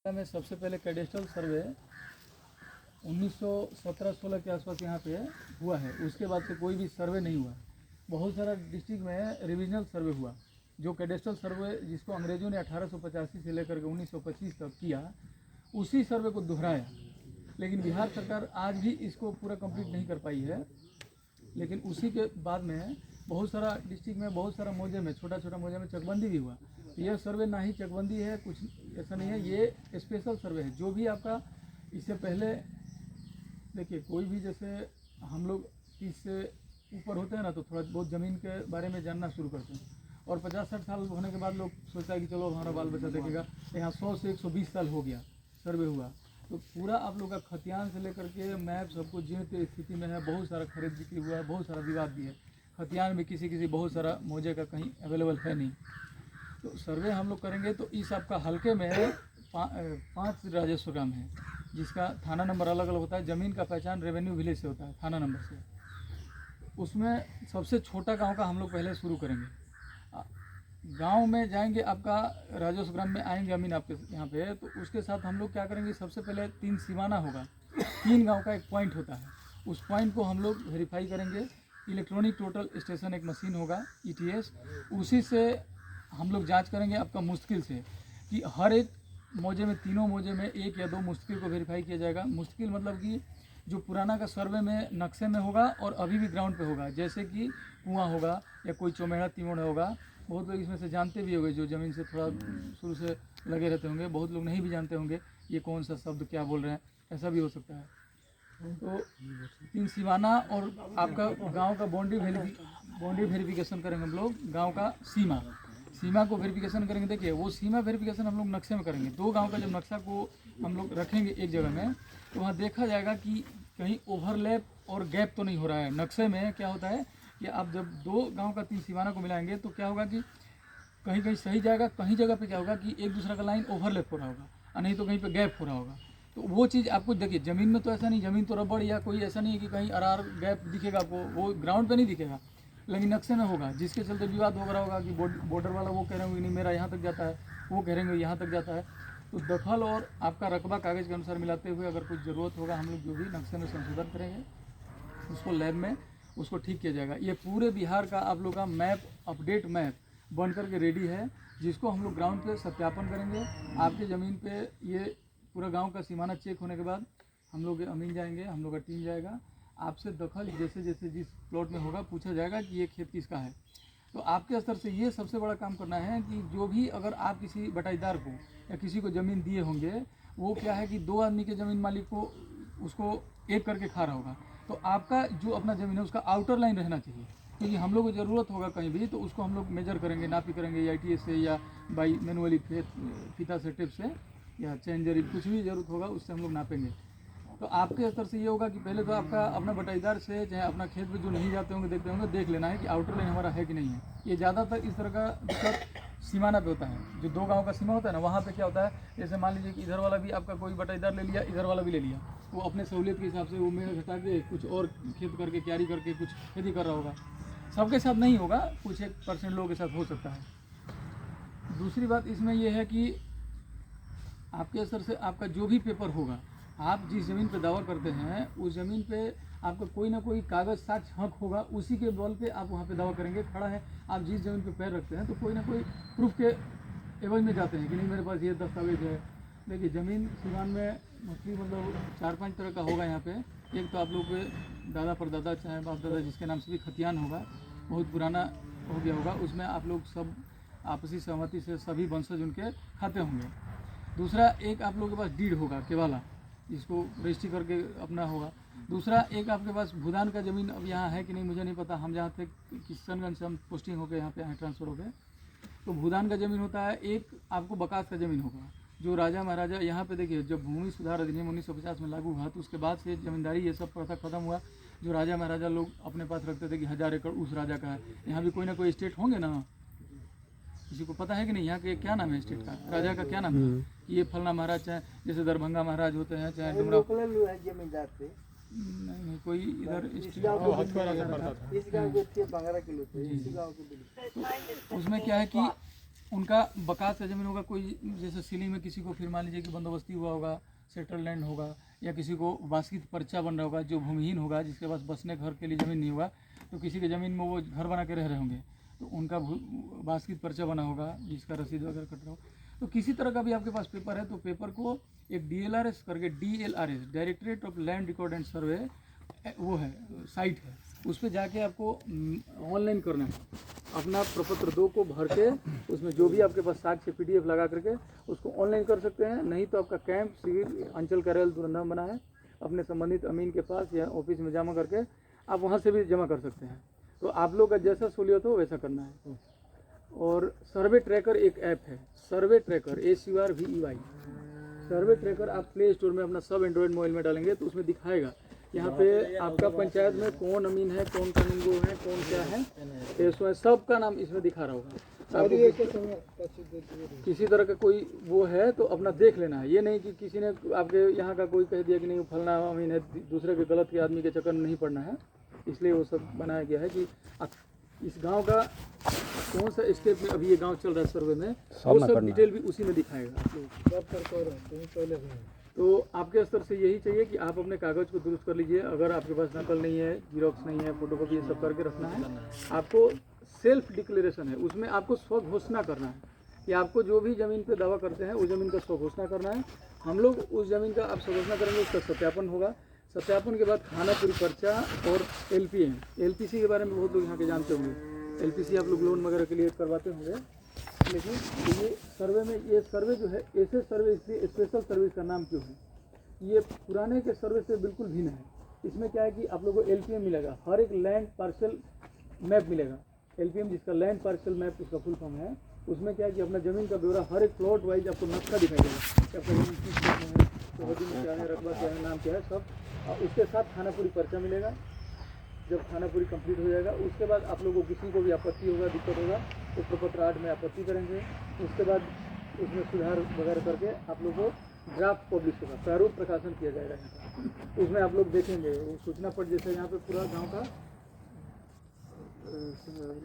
में सबसे पहले कैडेस्ट्रल सर्वे 1917-16 के आसपास यहाँ पे हुआ है। उसके बाद से कोई भी सर्वे नहीं हुआ। बहुत सारा डिस्ट्रिक्ट में रिविजनल सर्वे हुआ। जो कैडेस्ट्रल सर्वे जिसको अंग्रेजों ने 1885 से लेकर के 1925 तक किया, उसी सर्वे को दोहराया। लेकिन बिहार सरकार आज भी इसको पूरा कंप्लीट नहीं कर पाई है। लेकिन उसी के बाद में बहुत सारा डिस्ट्रिक्ट में, बहुत सारा मौजे में, छोटा छोटा मौजे में चकबंदी भी हुआ। तो यह सर्वे ना ही चकबंदी है, कुछ ऐसा नहीं है, ये स्पेशल सर्वे है। जो भी आपका इससे पहले देखिए, कोई भी जैसे हम लोग 30 से ऊपर होते हैं ना, तो थोड़ा बहुत ज़मीन के बारे में जानना शुरू करते हैं। और 50-60 साल होने के बाद लोग सोचता है कि चलो हमारा बाल बच्चा देखेगा। यहाँ 100 से 120 साल हो गया सर्वे हुआ, तो पूरा आप लोग का खतियान से लेकर के मैप सब कुछ जीवित स्थिति में है। बहुत सारा खरीद बिक्री हुआ है, बहुत सारा विवाद भी है। खतियान में किसी बहुत सारा मौजे का कहीं अवेलेबल है नहीं। तो सर्वे हम लोग करेंगे तो इस आपका हल्के में 5 राजस्व ग्राम है, जिसका थाना नंबर अलग अलग होता है। ज़मीन का पहचान रेवेन्यू विलेज से होता है, थाना नंबर से। उसमें सबसे छोटा गांव का हम लोग पहले शुरू करेंगे। गांव में जाएंगे, आपका राजस्व ग्राम में आएंगे अमीन आपके यहाँ पे, तो उसके साथ हम लोग क्या करेंगे, सबसे पहले 3 सीमाना होगा। 3 गांव का एक पॉइंट होता है, उस पॉइंट को हम लोग वेरीफाई करेंगे। इलेक्ट्रॉनिक टोटल स्टेशन एक मशीन होगा, ETS, उसी से हम लोग जांच करेंगे आपका मुश्किल से, कि हर एक मौजे में, तीनों मौजे में 1 या 2 मुश्किल को वेरीफाई किया जाएगा। मुश्किल मतलब कि जो पुराना का सर्वे में नक्शे में होगा और अभी भी ग्राउंड पे होगा, जैसे कि कुआं होगा या कोई चौमेड़ा तिमोड़ा होगा। बहुत लोग इसमें से जानते भी होंगे, जो ज़मीन से थोड़ा शुरू से लगे रहते होंगे। बहुत लोग नहीं भी जानते होंगे ये कौन सा शब्द क्या बोल रहे हैं, ऐसा भी हो सकता है। तो 3 सीमाना और आपका गांव का बाउंड्री वेरिफिकेशन करेंगे हम लोग। गांव का सीमा को वेरिफिकेशन करेंगे। देखिए, वो सीमा वेरिफिकेशन हम लोग नक्शे में करेंगे। 2 गांव का जब नक्शा को हम लोग रखेंगे एक जगह में, तो वहाँ देखा जाएगा कि कहीं ओवरलैप और गैप तो नहीं हो रहा है। नक्शे में क्या होता है कि आप जब 2 गांव का 3 सीमाना को मिलाएंगे तो क्या होगा कि कहीं कहीं सही जाएगा, कहीं जगह पे क्या होगा कि एक दूसरा का लाइन ओवरलैप हो रहा होगा, और नहीं तो कहीं पे गैप हो रहा होगा। तो वो चीज़ आपको देखिए, ज़मीन में तो ऐसा नहीं, ज़मीन तो रबड़ या कोई ऐसा नहीं है कि कहीं अरार गैप दिखेगा आपको, वो ग्राउंड पे नहीं दिखेगा, लेकिन नक्शे में होगा। जिसके चलते विवाद हो रहा होगा कि बॉर्डर वाला वो कह रहे होंगे नहीं मेरा यहाँ तक जाता है, वो कह रहे होंगे यहाँ तक जाता है। तो दखल और आपका रकबा कागज़ के अनुसार मिलाते हुए अगर कुछ ज़रूरत होगा, हम लोग जो भी नक्शे में संशोधन करेंगे, उसको लैब में उसको ठीक किया जाएगा। ये पूरे बिहार का आप लोग का मैप, अपडेट मैप बन करके रेडी है, जिसको हम लोग ग्राउंड पे सत्यापन करेंगे। आपकी ज़मीन पे ये पूरा गांव का सीमाना चेक होने के बाद हम लोग अमीन जाएंगे, हम लोग का टीम जाएगा। आपसे दखल जैसे जैसे जिस प्लॉट में होगा पूछा जाएगा कि ये खेत किसका है। तो आपके स्तर से ये सबसे बड़ा काम करना है कि जो भी अगर आप किसी बटाईदार को या किसी को ज़मीन दिए होंगे, वो क्या है कि 2 आदमी के ज़मीन मालिक को उसको एक करके खा रहा होगा। तो आपका जो अपना ज़मीन है उसका आउटर लाइन रहना चाहिए, क्योंकि हम लोग को ज़रूरत होगा कहीं भी, तो उसको हम लोग मेजर करेंगे, नापी करेंगे, या ITS से या बाई मैनुअली फीता से, टिप से या चैन जरिए, कुछ भी ज़रूरत होगा उससे हम लोग नापेंगे। तो आपके स्तर से ये होगा कि पहले तो आपका अपना बटाईदार से, चाहे अपना खेत में जो नहीं जाते होंगे देखते होंगे, देख लेना है कि आउटर लाइन हमारा है कि नहीं है। ये ज़्यादातर इस तरह का दिक्कत सीमाना पे होता है। जो 2 गांव का सीमा होता है ना, वहाँ पे क्या होता है, जैसे मान लीजिए कि इधर वाला भी आपका कोई बटाईदार ले लिया, इधर वाला भी ले लिया, वो अपने सहूलियत के हिसाब से वो मेड़ घटा के कुछ और खेत करके, क्यारी करके कुछ खेती कर रहा होगा। सबके साथ नहीं होगा, कुछ 1% लोगों के साथ हो सकता है। दूसरी बात इसमें यह है कि आपके स्तर से आपका जो भी पेपर होगा, आप जिस ज़मीन पे दावा करते हैं उस ज़मीन पे आपका कोई ना कोई कागज़ साक्ष्य हक होगा, उसी के बल पे आप वहाँ पे दावा करेंगे। खड़ा है, आप जिस ज़मीन पे पैर रखते हैं तो कोई ना कोई प्रूफ के एवज में जाते हैं कि नहीं मेरे पास ये दस्तावेज है। देखिए, ज़मीन सीमान में मोस्टली मतलब 4-5 तरह का होगा यहाँ पे। एक तो आप लोग के दादा परदादा, चाहे बाप दादा, जिसके नाम से भी खतियान होगा, बहुत पुराना हो गया होगा, उसमें आप लोग सब आपसी सहमति से सभी वंशज उनके खाते होंगे। दूसरा, एक आप लोगों के पास डीड होगा केवाला, जिसको रजिस्ट्री करके अपना होगा। दूसरा, एक आपके पास भूदान का ज़मीन अब यहाँ है कि नहीं मुझे नहीं पता, हम जहाँ थे किशनगंज से हम पोस्टिंग होकर यहाँ पे आए, ट्रांसफ़र हो गए, तो भूदान का ज़मीन होता है। एक आपको बकास का ज़मीन होगा, जो राजा महाराजा यहाँ पे देखिए, जब भूमि सुधार अधिनियम 1950 में लागू हुआ तो उसके बाद से ज़मींदारी ये सब प्रथा खत्म हुआ। जो राजा महाराजा लोग अपने पास रखते थे कि 1000 एकड़ उस राजा का है। यहाँ भी कोई ना कोई स्टेट होंगे ना, किसी को पता है कि नहीं यहाँ के क्या नाम है स्टेट का, राजा का क्या नाम है, कि ये फलना महाराज, चाहे जैसे दरभंगा महाराज होते हैं, चाहे डुमरा, नहीं कोई इधर तो उसमें क्या है कि उनका बकास का ज़मीन होगा, कोई जैसे सिली में किसी को फिर मान लीजिए कि बंदोबस्ती हुआ होगा, सेटल लैंड होगा, या किसी को वास्कित पर्चा बन रहा होगा, जो भूमिहीन होगा, जिसके पास बसने घर के लिए ज़मीन नहीं होगा, तो किसी के ज़मीन में वो घर बना के रह रहे होंगे, तो उनका वास्कित पर्चा बना होगा, जिसका रसीद वगैरह कट रहा हो। तो किसी तरह का भी आपके पास पेपर है तो पेपर को एक DLRS करके, DLRS directorate of land record and सर्वे वो है, साइट है, उस पर जाके आपको ऑनलाइन करना है। अपना प्रपत्र 2 को भर के उसमें जो भी आपके पास साक्ष्य PDF लगा करके उसको ऑनलाइन कर सकते हैं। नहीं तो आपका कैंप सिविल अंचल कार्यालय दुरंधा बना है, अपने संबंधित अमीन के पास या ऑफिस में जमा करके आप वहाँ से भी जमा कर सकते हैं। तो आप लोग का जैसा सहूलियत हो वैसा करना है। और सर्वे ट्रैकर एक ऐप है, सर्वे ट्रैकर SURVEY, सर्वे ट्रैकर आप प्ले स्टोर में अपना सब एंड्रॉयड मोबाइल में डालेंगे तो उसमें दिखाएगा यहाँ पे आपका पंचायत में कौन अमीन है, कौन कानून गो है, कौन क्या है, इसमें सबका नाम इसमें दिखा रहा होगा। आपको किसी तरह का कोई वो है तो अपना देख लेना है। ये नहीं कि किसी ने आपके यहाँ का कोई कह दिया कि नहीं फलना अमीन है, दूसरे के गलत के आदमी के चक्कर में नहीं पड़ना है। इसलिए वो सब बनाया गया है कि इस गांव का कौन सा स्टेप में अभी ये गांव चल रहा है सर्वे में, वो सब डिटेल भी उसी में दिखाएगा आप लोग। तो आपके स्तर से यही चाहिए कि आप अपने कागज़ को दुरुस्त कर लीजिए। अगर आपके पास नकल नहीं है, जीरोक्स नहीं है, फोटोकॉपी, ये सब करके रखना है। आपको सेल्फ डिक्लेरेशन है, उसमें आपको स्व घोषणा करना है कि आपको जो भी ज़मीन पे दावा करते हैं उस ज़मीन का स्व घोषणा करना है। हम लोग उस ज़मीन का आप स्व घोषणा करेंगे, उसका सत्यापन होगा। सत्यापन के बाद खानापुरी पर्चा और LPM, LPC के बारे में बहुत लोग यहाँ के जानते होंगे। LPC आप लोग लोन वगैरह के लिए करवाते होंगे, लेकिन ये सर्वे में, ये सर्वे जो है ऐसे सर्वे, इसलिए स्पेशल सर्विस का नाम क्यों है, ये पुराने के सर्वे से बिल्कुल भिन्न है। इसमें क्या है कि आप लोगों को LPM मिलेगा, हर एक लैंड पार्सल मैप मिलेगा। LPM जिसका लैंड पार्सल मैप उसका फुल फॉर्म है। उसमें क्या है कि अपना ज़मीन का ब्यौरा हर एक प्लॉट वाइज आपको नक्शा दिखाई देगा कि आपका ज़मीन किस प्लॉट में है, चौहदी में क्या है, रकबा क्या है, नाम क्या है, सब। और उसके साथ खानापुरी पर्चा मिलेगा। जब खानापुरी कंप्लीट हो जाएगा उसके बाद आप लोगों को किसी को भी आपत्ति होगा, दिक्कत होगा तो प्रपत्र 8 में आपत्ति करेंगे। उसके बाद उसमें सुधार वगैरह करके आप लोगों को ड्राफ्ट पब्लिश होगा, प्रारूप प्रकाशन किया जाएगा यहाँ पर। उसमें आप लोग देखेंगे वो सूचना पट जैसे यहाँ पे पूरा गांव का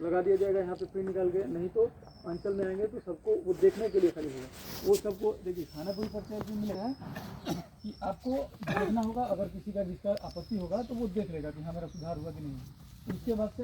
लगा दिया जाएगा यहाँ पे प्रिंट निकाल के। नहीं तो अंचल में आएंगे तो सबको वो देखने के लिए खाली होगा, वो सबको देखिए खानापुरी पर्चा भी मिलेगा कि आपको देखना होगा। अगर किसी का जिसका आपत्ति होगा तो वो देख लेगा कि हाँ मेरा सुधार हुआ कि नहीं। इसके बाद से